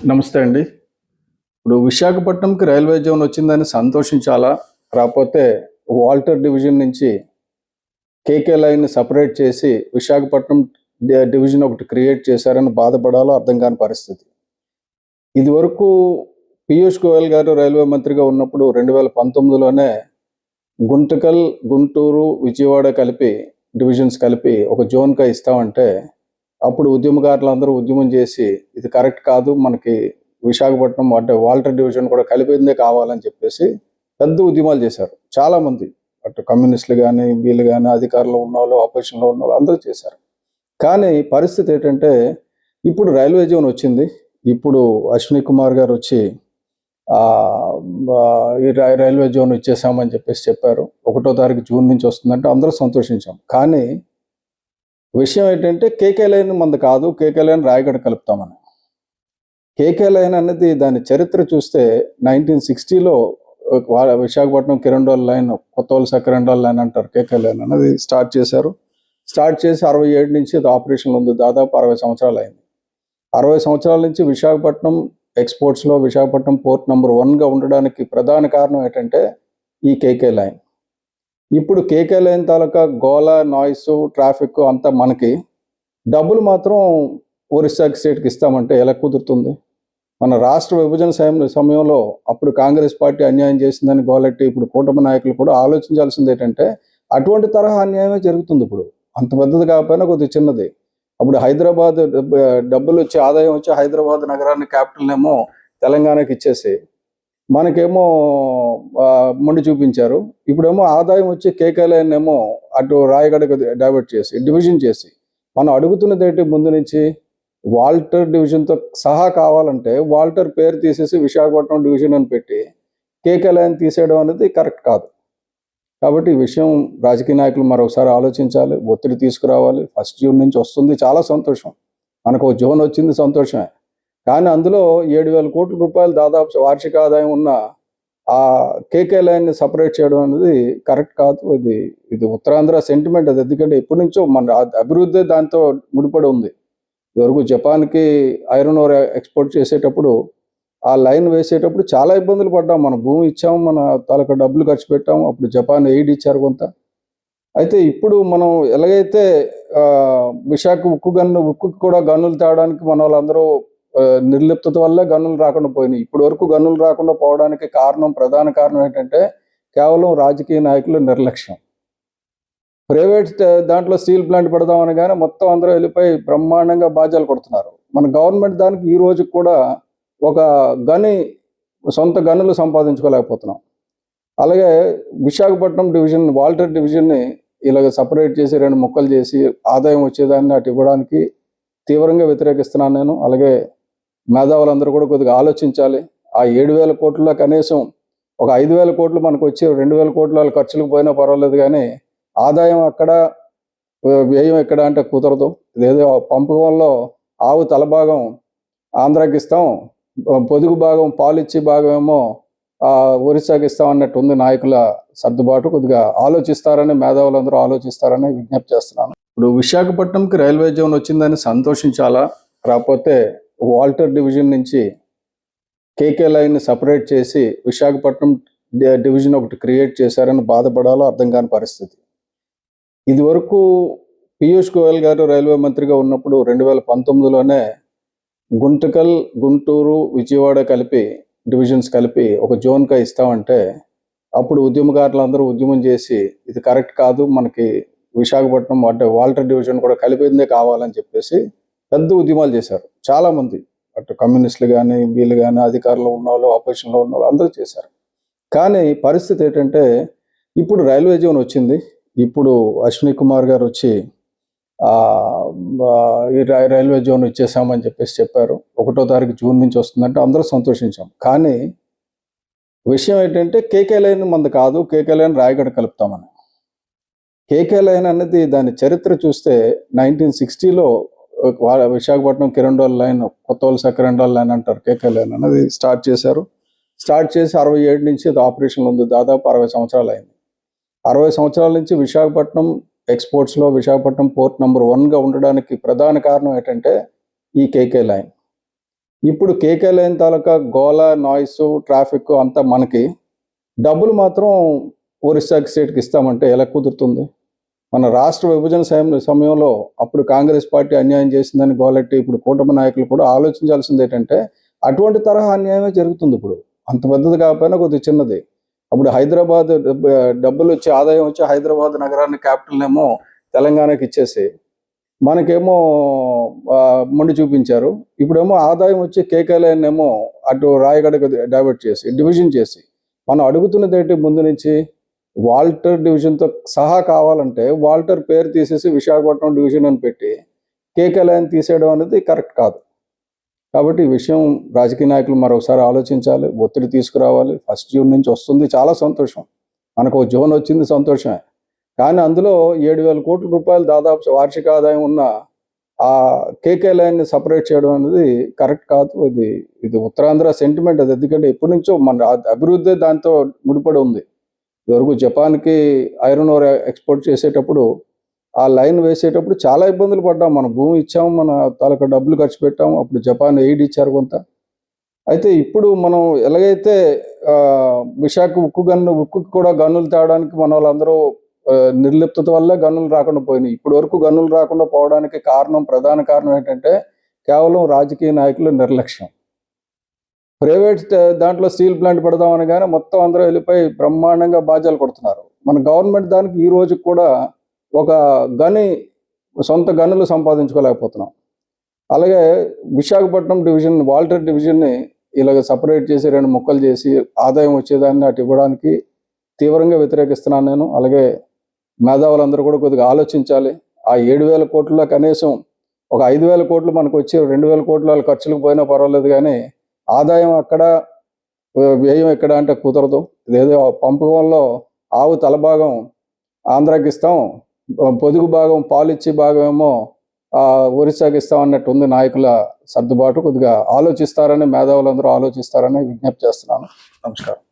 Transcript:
నమస్తే అండి. ఇప్పుడు విశాఖపట్నంకి రైల్వే జోన్ వచ్చిందని సంతోషించాలా? రాపోతే వాల్టర్ డివిజన్ నుంచి కేకే లైన్‌ని సెపరేట్ చేసి విశాఖపట్నం డివిజన్ ఒకటి క్రియేట్ చేశారని బాధపడాలో అర్థం కాని పరిస్థితి. ఇదివరకు పీయూష్ గోయల్ గారు రైల్వే మంత్రిగా ఉన్నప్పుడు 2019లోనే గుంతకల్, గుంటూరు, విజయవాడ కలిపి డివిజన్స్ కలిపి ఒక జోన్‌గా ఇస్తామంటే అప్పుడు ఉద్యమకారులందరూ ఉద్యమం చేసి ఇది కరెక్ట్ కాదు, మనకి విశాఖపట్నం అంటే వాల్టర్ డివిజన్ కూడా కలిపిందే కావాలని చెప్పేసి పెద్ద ఉద్యమాలు చేశారు చాలామంది. అటు కమ్యూనిస్టులు కానీ, వీళ్ళు కానీ, అధికారంలో ఉన్నవాళ్ళు, ఆపోజిషన్లో ఉన్నవాళ్ళు అందరూ చేశారు. కానీ పరిస్థితి ఏంటంటే ఇప్పుడు రైల్వే జోన్ వచ్చింది. ఇప్పుడు అశ్విని కుమార్ గారు వచ్చి ఈ రైల్వే జోన్ ఇచ్చేసామని చెప్పేసి చెప్పారు. 1వ తారీఖు జూన్ నుంచి వస్తుందంటే అందరూ సంతోషించాం. కానీ విషయం ఏంటంటే కేకే లైన్ మంది కాదు, కేకే లైన్ రాయగడ కలుపుతామని. కేకే లైన్ అనేది దాని చరిత్ర చూస్తే 1960లో విశాఖపట్నం కిరండోల్ లైన్, కొత్త వలస కిరండోల్ లైన్ అంటారు. కేకే లైన్ అనేది స్టార్ట్ చేశారు. స్టార్ట్ చేసి 67 నుంచి అది ఆపరేషన్లో ఉంది. దాదాపు 60 సంవత్సరాలు అయింది. 60 సంవత్సరాల నుంచి విశాఖపట్నం ఎక్స్పోర్ట్స్లో విశాఖపట్నం పోర్ట్ నెంబర్ 1గా ఉండడానికి ప్రధాన కారణం ఏంటంటే ఈ కేకే లైన్. ఇప్పుడు కేకే లైన్ తాలూకా గోల, నాయిస్, ట్రాఫిక్ అంతా మనకి, డబ్బులు మాత్రం ఒరిస్సా స్టేట్కి ఇస్తామంటే ఎలా కుదురుతుంది? మన రాష్ట్ర విభజన సమయంలో అప్పుడు కాంగ్రెస్ పార్టీ అన్యాయం చేసిందని గోలెట్టి ఇప్పుడు కూటమి నాయకులు కూడా ఆలోచించాల్సింది ఏంటంటే అటువంటి తరహా అన్యాయమే జరుగుతుంది. ఇప్పుడు అంత పెద్దది కాకపోయినా కొద్దిగా చిన్నది. అప్పుడు హైదరాబాద్ డబ్బులు వచ్చి ఆదాయం వచ్చి హైదరాబాద్ నగరాన్ని క్యాపిటల్ ఏమో తెలంగాణకి ఇచ్చేసి మనకేమో మొండి చూపించారు. ఇప్పుడేమో ఆదాయం వచ్చి కేకే లైన్ ఏమో అటు రాయగడకు డైవర్ట్ చేసి డివిజన్ చేసి మనం అడుగుతున్నది ఏంటి? ముందు నుంచి వాల్టర్ డివిజన్తో సహా కావాలంటే వాల్టర్ పేరు తీసేసి విశాఖపట్నం డివిజన్ అని పెట్టి కేకే లైన్ తీసేయడం అనేది కరెక్ట్ కాదు. కాబట్టి ఈ విషయం రాజకీయ నాయకులు మరొకసారి ఆలోచించాలి, ఒత్తిడి తీసుకురావాలి. 1 జూన్ నుంచి వస్తుంది, చాలా సంతోషం. మనకు జోన్ వచ్చింది, సంతోషమే. కానీ అందులో 7,000 కోట్ల రూపాయలు దాదాపు వార్షిక ఆదాయం ఉన్న ఆ కేకే లైన్ని సపరేట్ చేయడం అనేది కరెక్ట్ కాదు. ఇది ఉత్తరాంధ్ర సెంటిమెంట్ అది. ఎందుకంటే ఎప్పటి నుంచో మన అభివృద్ధి దాంతో ముడిపడి ఉంది. ఇదివరకు జపాన్కి ఐరన్ ఓర్ ఎక్స్పోర్ట్ చేసేటప్పుడు ఆ లైన్ వేసేటప్పుడు చాలా ఇబ్బందులు పడ్డాం. మన భూమి ఇచ్చాము, మన తాలూకా డబ్బులు ఖర్చు పెట్టాము. అప్పుడు జపాన్ ఎయిడ్ ఇచ్చారు కొంత. అయితే ఇప్పుడు మనం ఎలాగైతే విశాఖ ఉక్కు కూడా గన్నులు తేవడానికి మన వాళ్ళందరూ నిర్లిప్తత వల్ల గన్నులు రాకుండా పోయినాయి. ఇప్పటి వరకు గన్నులు రాకుండా పోవడానికి ప్రధాన కారణం ఏంటంటే కేవలం రాజకీయ నాయకుల నిర్లక్ష్యం. ప్రైవేట్ దాంట్లో స్టీల్ ప్లాంట్ పెడదామని కానీ మొత్తం అందరూ వెళ్ళిపోయి బ్రహ్మాండంగా బాధ్యాలు కొడుతున్నారు. మన గవర్నమెంట్ దానికి ఈ రోజు కూడా ఒక సొంత గనులు సంపాదించుకోలేకపోతున్నాం. అలాగే విశాఖపట్నం డివిజన్, వాల్టర్ డివిజన్ని ఇలాగ సపరేట్ చేసి 2 ముక్కలు చేసి ఆదాయం వచ్చేదాన్ని అటు ఇవ్వడానికి తీవ్రంగా వ్యతిరేకిస్తున్నాను నేను. అలాగే మేధావులందరూ కూడా కొద్దిగా ఆలోచించాలి. ఆ 7,000 కోట్లలో కనీసం ఒక 5,000 కోట్లు మనకు వచ్చి 2,000 కోట్ల వాళ్ళ ఖర్చులకు పోయినా పర్వాలేదు, కానీ ఆదాయం అక్కడ, వ్యయం ఎక్కడ అంటే కుదరదు. ఇదేదో పంపకంలో ఆవు తలభాగం ఆంధ్రాకి ఇస్తాం, పొదుగు భాగం పాలిచ్చి భాగం ఏమో ఒరిస్సాకి ఇస్తాం అన్నట్టు ఉంది నాయకుల సర్దుబాటు. కొద్దిగా ఆలోచిస్తారని, మేధావులందరూ ఆలోచిస్తారని విజ్ఞప్తి చేస్తున్నాను. ఇప్పుడు విశాఖపట్నంకి రైల్వే జోన్ వచ్చిందని సంతోషించాలా? రాకపోతే వాల్టర్ డివిజన్ నుంచి కేకే లైన్ని సెపరేట్ చేసి విశాఖపట్నం డివిజన్ ఒకటి క్రియేట్ చేశారని బాధపడాలో అర్థం కాని పరిస్థితి. ఇదివరకు పీయూష్ గోయల్ గారు రైల్వే మంత్రిగా ఉన్నప్పుడు 2019లోనే గుంతకల్, గుంటూరు, విజయవాడ కలిపి డివిజన్స్ కలిపి ఒక జోన్గా ఇస్తామంటే అప్పుడు ఉద్యమకారులందరూ ఉద్యమం చేసి ఇది కరెక్ట్ కాదు, మనకి విశాఖపట్నం అంటే వాల్టర్ డివిజన్ కూడా కలిపిందే కావాలని చెప్పేసి పెద్ద ఉద్యమాలు చేశారు చాలామంది. అటు కమ్యూనిస్టులు కానీ, వీళ్ళు కానీ, అధికారంలో ఉన్నవాళ్ళు, ఆపోజిషన్లో ఉన్నవాళ్ళు అందరూ చేశారు. కానీ పరిస్థితి ఏంటంటే ఇప్పుడు రైల్వే జోన్ వచ్చింది. ఇప్పుడు అశ్విని కుమార్ గారు వచ్చి ఈ రైల్వే జోన్ ఇచ్చేసామని చెప్పేసి చెప్పారు. 1వ తారీఖు జూన్ నుంచి వస్తుందంటే అందరూ సంతోషించాం. కానీ విషయం ఏంటంటే కేకే లైన్ మంది కాదు, కేకే లైన్ రాయగడ కలుపుతామని. కేకే లైన్ అనేది దాని చరిత్ర చూస్తే 1960లో విశాఖపట్నం కిరండోల్ లైన్, కొత్త వలస కిరండోల్ లైన్ అంటారు. కేకే లైన్ అనేది స్టార్ట్ చేశారు. స్టార్ట్ చేసి 67 నుంచి అది ఆపరేషన్లో ఉంది. దాదాపు 60 సంవత్సరాలు అయింది. 60 సంవత్సరాల నుంచి విశాఖపట్నం ఎక్స్పోర్ట్స్లో విశాఖపట్నం పోర్ట్ నెంబర్ 1గా ఉండడానికి ప్రధాన కారణం ఏంటంటే ఈ కేకే లైన్. ఇప్పుడు కేకే లైన్ తాలూకా గోల, నాయిస్, ట్రాఫిక్ అంతా మనకి, డబ్బులు మాత్రం ఒరిస్సాకి స్టేట్కి ఇస్తామంటే ఎలా కుదురుతుంది? మన రాష్ట్ర విభజన సమయంలో అప్పుడు కాంగ్రెస్ పార్టీ అన్యాయం చేసిందని గోలెట్టి ఇప్పుడు కూటమి నాయకులు కూడా ఆలోచించాల్సింది ఏంటంటే అటువంటి తరహా అన్యాయమే జరుగుతుంది. ఇప్పుడు అంత పెద్దది కాకపోయినా కొద్దిగా చిన్నది. అప్పుడు హైదరాబాద్ డబ్బులు వచ్చి ఆదాయం వచ్చి హైదరాబాద్ నగరాన్ని క్యాపిటల్ ఏమో తెలంగాణకి ఇచ్చేసి మనకేమో మొండి చూపించారు. ఇప్పుడేమో ఆదాయం వచ్చి కేకే లైన్ ఏమో అటు రాయగడకు డైవర్ట్ చేసి డివిజన్ చేసి మనం అడుగుతున్నది ఏంటి? ముందు నుంచి వాల్టర్ డివిజన్తో సహా కావాలంటే వాల్టర్ పేరు తీసేసి విశాఖపట్నం డివిజన్ అని పెట్టి కేకే లైన్ తీసేయడం అనేది కరెక్ట్ కాదు. కాబట్టి ఈ విషయం రాజకీయ నాయకులు మరొకసారి ఆలోచించాలి, ఒత్తిడి తీసుకురావాలి. 1 జూన్ నుంచి వస్తుంది, చాలా సంతోషం. మనకు జోన్ వచ్చింది, సంతోషమే. కానీ అందులో 7,000 కోట్ల రూపాయలు దాదాపు వార్షిక ఆదాయం ఉన్న ఆ కేకే లైన్ని సపరేట్ చేయడం అనేది కరెక్ట్ కాదు. ఇది ఉత్తరాంధ్ర సెంటిమెంట్ అది. ఎందుకంటే ఎప్పటి నుంచో మన అభివృద్ధి దాంతో ముడిపడి ఉంది. ఇదివరకు జపాన్కి ఐరన్ ఓర్ ఎక్స్పోర్ట్ చేసేటప్పుడు ఆ లైన్ వేసేటప్పుడు చాలా ఇబ్బందులు పడ్డాం. మన భూమి ఇచ్చాము, మన తాలూకా డబ్బులు ఖర్చు పెట్టాము. అప్పుడు జపాన్ ఎయిడ్ ఇచ్చారు కొంత. అయితే ఇప్పుడు మనం ఎలాగైతే విశాఖ ఉక్కు కూడా గన్నులు తేవడానికి మన వాళ్ళందరూ నిర్లిప్తత వల్ల గన్నులు రాకుండా పోయినాయి. ఇప్పటి వరకు గన్నులు రాకుండా పోవడానికి ప్రధాన కారణం ఏంటంటే కేవలం రాజకీయ నాయకుల నిర్లక్ష్యం. ప్రైవేట్ దాంట్లో స్టీల్ ప్లాంట్ పెడదామని కానీ మొత్తం అందరూ వెళ్ళిపోయి బ్రహ్మాండంగా బాధ్యాలు కొడుతున్నారు. మన గవర్నమెంట్ దానికి ఈ రోజు కూడా ఒక సొంత గనులు సంపాదించుకోలేకపోతున్నాం. అలాగే విశాఖపట్నం డివిజన్, వాల్టర్ డివిజన్ని ఇలాగ సపరేట్ చేసి 2 ముక్కలు చేసి ఆదాయం వచ్చేదాన్ని అటు ఇవ్వడానికి తీవ్రంగా వ్యతిరేకిస్తున్నాను నేను. అలాగే మేధావులందరూ కూడా కొద్దిగా ఆలోచించాలి. ఆ 7,000 కోట్లలో కనీసం ఒక 5,000 కోట్లు మనకు వచ్చి 2,000 కోట్ల ఖర్చులకు పోయినా పర్వాలేదు, కానీ ఆదాయం అక్కడ వ్యయం ఎక్కడ అంటే కుదరదు. ఇదేదో పంపకంలో ఆవు తలభాగం ఆంధ్రాకి ఇస్తాం, పొదుగు భాగం పాలిచ్చి భాగం ఏమో ఒరిస్సాకి ఇస్తాం అన్నట్టు ఉంది నాయకుల సర్దుబాటు. కొద్దిగా ఆలోచిస్తారని, మేధావులందరూ ఆలోచిస్తారని విజ్ఞప్తి చేస్తున్నాను. నమస్కారం.